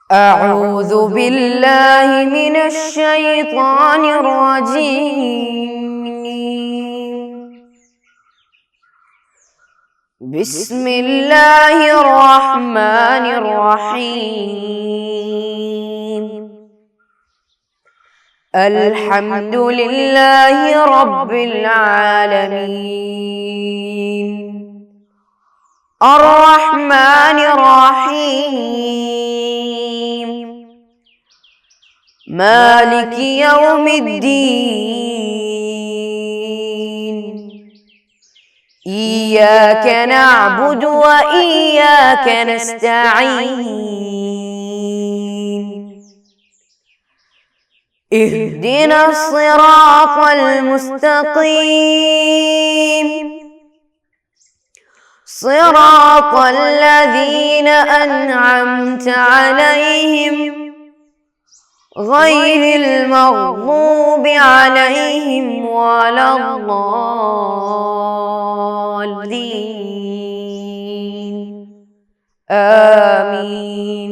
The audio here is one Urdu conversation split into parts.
أعوذ بالله من الشيطان الرجيم. بسم الله الرحمن الرحيم. الحمد لله رب العالمين الرحمن الرحيم مالك يوم الدين إياك نعبد وإياك نستعين اهدنا الصراط المستقيم صراط الذين أنعمت عليهم غير المغضوب عليهم ولا الضالين آمين.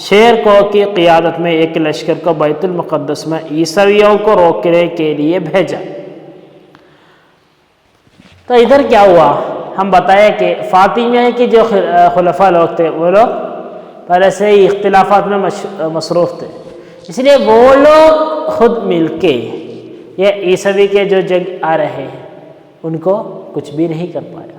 شیر کو کی قیادت میں ایک لشکر کو بیت المقدس میں عیسویوں کو روکنے کے لیے بھیجا۔ تو ادھر کیا ہوا، ہم بتایا کہ فاطمیہ کے جو خلفاء لوگ تھے وہ لوگ پہلے سے ہی اختلافات میں مصروف تھے، اس لیے وہ لوگ خود مل کے یہ عیسوی کے جو جنگ آ رہے ہیں ان کو کچھ بھی نہیں کر پایا،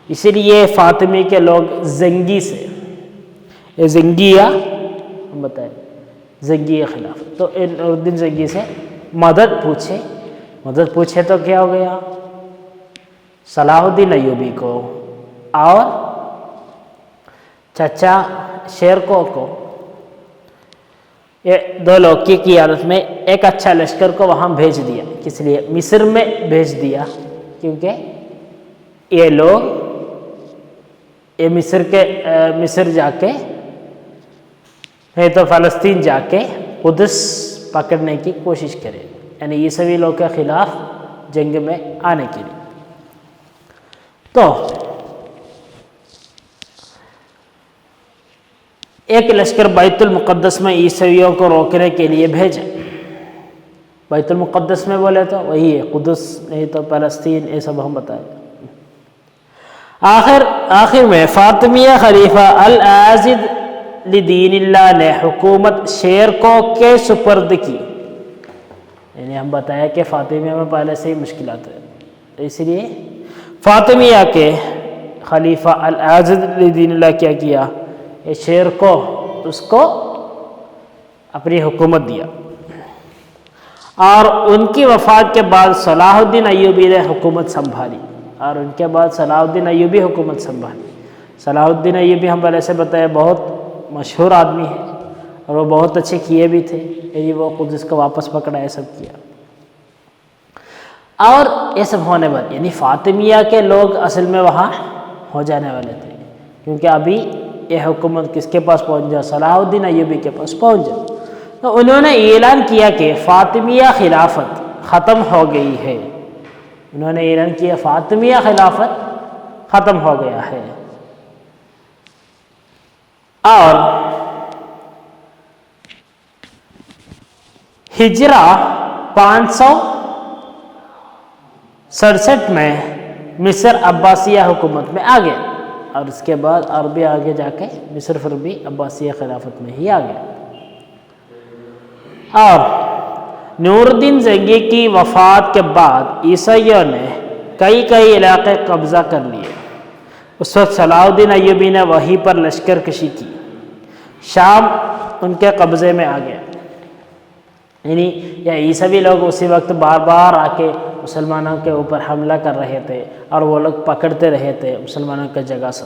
اسی لیے فاطمی کے لوگ زنگی سے، یہ زنگیہ ہم بتائیں زنگی خلاف، تو نورالدین زنگی سے مدد پوچھے تو کیا ہو گیا، صلاح الدین ایوبی کو اور چچا شیرکو کو، یہ دو لوگ کی قیادت میں ایک اچھا لشکر کو وہاں بھیج دیا، کس لیے مصر میں بھیج دیا، کیونکہ یہ لوگ مصر جا کے نہیں تو فلسطین جا کے قدس پکڑنے کی کوشش کرے، یعنی عیسوی لوگ کے خلاف جنگ میں آنے کے لیے۔ تو ایک لشکر بیت المقدس میں عیسویوں کو روکنے کے لیے بھیجا۔ بیت المقدس میں بولے تو وہی ہے قدس، نہیں تو فلسطین، یہ سب ہم بتائیں۔ آخر میں فاطمیہ خلیفہ العازد لدین اللہ نے حکومت شیرکو کے سپرد کی، یعنی ہم بتایا کہ فاطمیہ میں پہلے سے ہی مشکلات ہیں، اس لیے فاطمیہ کے خلیفہ العازد لدین اللہ کیا کیا، یہ شیرکو اس کو اپنی حکومت دیا، اور ان کی وفات کے بعد صلاح الدین ایوبی نے حکومت سنبھالی، اور ان کے بعد صلاح الدین ایوبی حکومت سنبھالی۔ صلاح الدین ایوبی ہم پہلے سے بتایا بہت مشہور آدمی ہے، اور وہ بہت اچھے کیے بھی تھے، یعنی وہ قدس کو واپس پکڑا، یہ سب کیا، اور یہ سب ہونے بعد یعنی فاطمیہ کے لوگ اصل میں وہاں ہو جانے والے تھے، کیونکہ ابھی یہ حکومت کس کے پاس پہنچ جا، صلاح الدین ایوبی کے پاس پہنچ جا، تو انہوں نے اعلان کیا کہ فاطمیہ خلافت ختم ہو گئی ہے، انہوں نے اعلان کیا فاطمیہ خلافت ختم ہو گیا ہے، اور ہجرہ 567 میں مصر عباسیہ حکومت میں آ گیا، اور اس کے بعد عربی آگے جا کے مصر پھر بھی عباسیہ خلافت میں ہی آ گیا۔ اور نورالدین زنگی کی وفات کے بعد عیسائیوں نے کئی علاقے قبضہ کر لیے، اس وقت صلاح الدین ایوبی نے وہیں پر لشکر کشی کی، شام ان کے قبضے میں آ گیا، یعنی یہ عیسوی لوگ اسی وقت بار بار آ کے مسلمانوں کے اوپر حملہ کر رہے تھے، اور وہ لوگ پکڑتے رہے تھے مسلمانوں کے جگہ سب،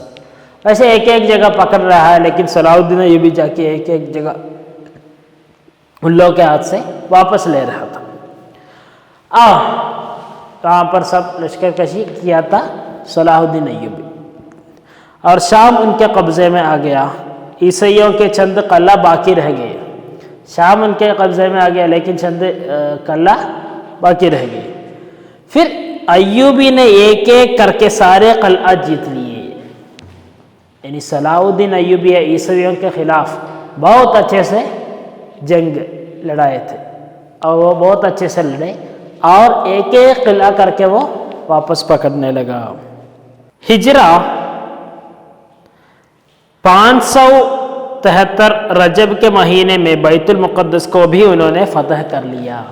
ویسے ایک جگہ پکڑ رہا ہے، لیکن صلاح الدین ایوبی جا کے ایک جگہ ان لوگوں کے ہاتھ سے واپس لے رہا تھا، کہاں پر سب لشکر کشی کیا تھا صلاح الدین ایوبی، اور شام ان کے قبضے میں آ گیا، عیسائیوں کے چند قلعہ باقی رہ گئے، شام ان کے قبضے میں آ گیا لیکن چند قلعہ باقی رہ گئے، پھر ایوبی نے ایک کر کے سارے قلعہ جیت لیے، یعنی صلاح الدین ایوبی عیسویوں کے خلاف بہت اچھے سے جنگ لڑائے تھے، اور وہ بہت اچھے سے لڑے، اور ایک قلعہ کر کے وہ واپس پکڑنے لگا۔ ہجرہ 573 رجب کے مہینے میں بیت المقدس کو بھی انہوں نے فتح کر لیا،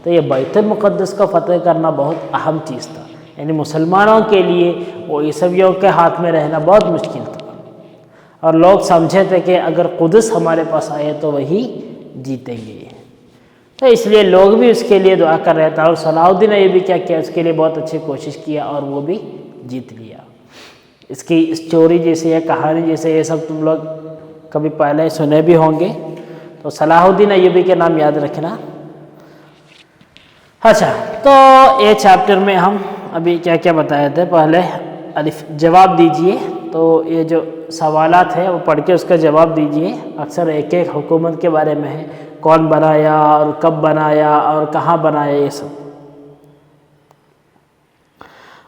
تو یہ بیت المقدس کو فتح کرنا بہت اہم چیز تھا، یعنی مسلمانوں کے لیے وہ عیسویوں کے ہاتھ میں رہنا بہت مشکل تھا، اور لوگ سمجھے تھے کہ اگر قدس ہمارے پاس آئے تو وہی جیتیں گے، تو اس لیے لوگ بھی اس کے لیے دعا کر رہے تھے، اور صلاح الدین ایوبی کیا کیا اس کے لیے بہت اچھی کوشش کیا، اور وہ بھی جیت لیا۔ اس کی اسٹوری جیسے ہے، کہانی جیسے، یہ سب تم لوگ کبھی پہلے سنے بھی ہوں گے، تو صلاح الدین ایوبی کے نام یاد رکھنا۔ اچھا، تو یہ چیپٹر میں ہم ابھی کیا کیا بتائے تھے، پہلے الف جواب دیجئے، تو یہ جو سوالات ہیں وہ پڑھ کے اس کا جواب دیجئے، اکثر ایک حکومت کے بارے میں ہے، کون بنایا اور کب بنایا اور کہاں بنایا، یہ سب،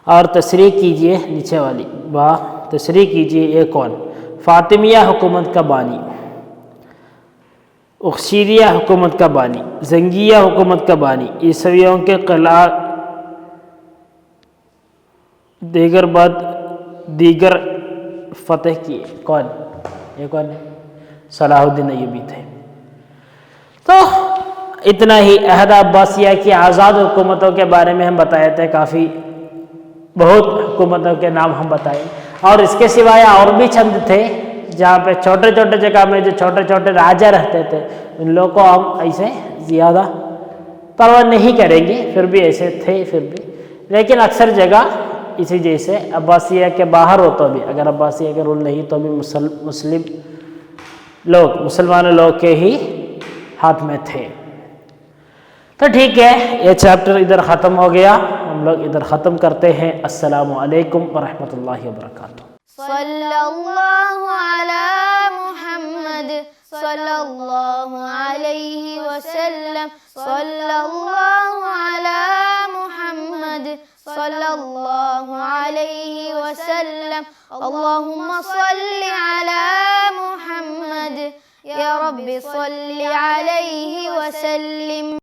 اور تصریح کیجئے نیچے والی تصریح کیجئے، یہ کون، فاطمیہ حکومت کا بانی، اخشیریہ حکومت کا بانی، زنگیہ حکومت کا بانی، عیسویوں کے قلعہ دیگر فتح کیے۔ کون؟ یہ کون ہے؟ صلاح الدین ایوبی تھے۔ تو اتنا ہی عہد عباسیہ کی آزاد حکومتوں کے بارے میں ہم بتائے تھے، کافی بہت حکومتوں کے نام ہم بتائے، اور اس کے سوائے اور بھی چند تھے جہاں پہ چھوٹے چھوٹے جگہ میں جو چھوٹے چھوٹے راجا رہتے تھے، ان لوگوں کو ہم ایسے زیادہ پرواہ نہیں کریں گے، پھر بھی ایسے تھے پھر بھی، لیکن اکثر جگہ اسی جیسے عباسیہ کے باہر ہو تو بھی، اگر عباسیہ کے رول نہیں تو بھی مسلمان لوگ کے ہی ہاتھ میں تھے۔ تو ٹھیک ہے، یہ چیپٹر ادھر ختم ہو گیا، ہم لوگ ادھر ختم کرتے ہیں۔ السلام علیکم ورحمۃ اللہ وبرکاتہ۔ صلی اللہ علی محمد صلی اللہ علیہ وسلم، صلی اللہ علی محمد صلی اللہ علیہ وسلم، اللہم صلی علی محمد، یا رب صلی علیہ وسلم۔